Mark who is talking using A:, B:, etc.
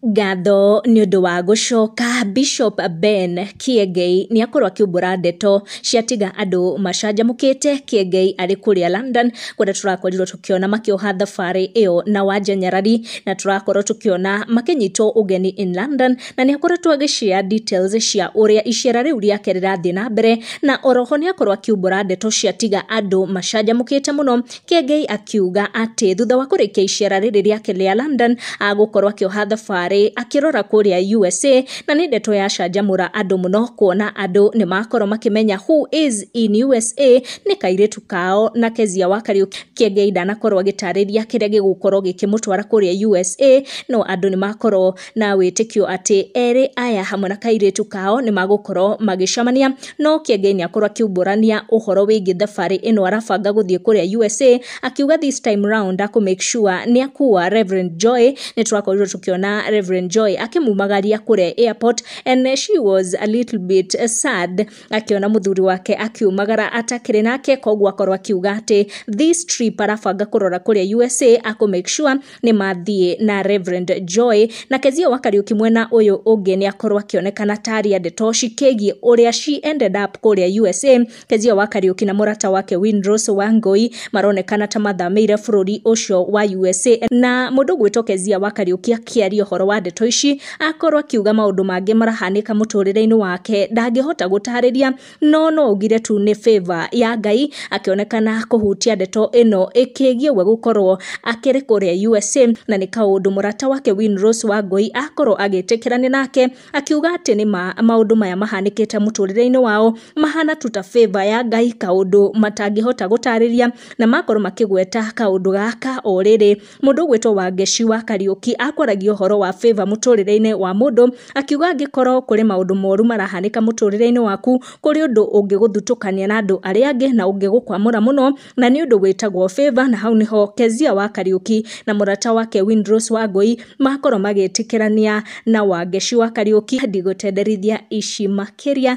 A: Ngatho nĩ ũndũ wa gũcoka Bishop Ben Kiengei nĩ akorwo akiumbũra ndeto ciatiga andũ macanjamũkĩte. Kiengei arĩ kũrĩa London kũrĩa tũrakorirwo tũkĩona makĩoha thabarĩ ĩyo na Wanja Nyarari, na tũrakorwo tũkĩona makĩnyitwo ũgeni in London, na nĩ akoretwo agĩshare details cia ũrĩa icera rĩu rĩake rĩrathiĩ na mbere, na oroho nĩ akorwo akiumbũra ndeto ciatiga andũ macanjamũkĩte mũno. Kiengei akiuga atĩ thutha wa kũrĩkia icera rĩrĩ rĩake rĩa London agũkorwo akĩoha thabarĩ akirora kũrĩa USA, na nĩ ndeto ya canjamũra andũ mũno kuona andũ nĩ makorwo makĩmenya who is in USA nĩ kairĩtu kao na Kezia wa Kariuki. Kiengei ndanakorwo agĩtarĩria kĩrĩa gĩgũkorwo gĩkĩmũtwara kũrĩa USA, no andũ nĩ makorwo na wĩtĩkio atĩ erĩ aya hamwe na kairĩtu kao nĩ magũkorwo magĩcamania. No Kiengei nĩ akorwo akiumbũrania ũhoro wĩgiĩ thabarĩ ĩno arabanga gũthiĩ kũrĩa USA, akiuga this time round make sure nĩ akua Reverend Joy. Nĩ tũrakorirwo tũkĩona Reverend Joy akimumagaria kũrĩa airport, and she was a little bit sad akiona mũthuri wake akiumagara atakĩrĩ nake, koguo akorwo akiuga atĩ this trip arabanga kũrora kũrĩa USA make sure nĩ mathiĩ na Reverend Joy. Na Kezia wa Kariuki mwena ũyũ ũngĩ nĩ akorwo akĩonekana taria ndeto cikĩgiĩ ũrĩa she ended up kũrĩa USA. Kezia wa Kariuki na mũrata wake Windrose Wangui maronekana ta mathamĩire bũrũri ũcio wa USA, na mũndũ gwĩtwo Kezia wa Kariuki akĩaria ũhoro wa ndeto ici akorwo akiuga maũndũ mangĩ marahanĩka mũtũrĩre-inĩ wake ndangĩhota gũtarĩria, no augire tu nĩ favor ya Ngai, akĩonekana kũhutia ndeto ĩno ĩkĩgiĩ we gũkorwo akĩrĩ kũrĩa USA, na nĩ kaũndũ mũrata wake Windrose Wangui akorwo agĩtĩkĩrania nake, akiuga atĩ nĩ maũndũ maya mahanĩkĩte mũtũrĩre-inĩ wao mahana tu ta favor ya Ngai, kaũndũ matangĩhota gũtarĩria, na makorwo makĩgweta kaũndũ gaka o rĩrĩ. Mũndũ gwĩtwo Wangeci wa Kariuki akwaragia ũhoro wa favor mũtũrĩre-inĩ wa mũndũ, akiuga angĩkorwo kũrĩ maũndũ moru marahanĩka mũtũrĩre-inĩ waku, kũrĩ ũndũ ũngĩgũthutũkania na andũ arĩa angĩ na ũngĩgũkwamũra mũno, na nĩ ũndũ wĩtagwo favor, na hau nĩho Kezia wa Kariuki na mũrata wake Windrose Wangui makorwo magĩtĩkĩrania na Wangeci wa Kariuki. Ndigũtenderithia ici makĩria.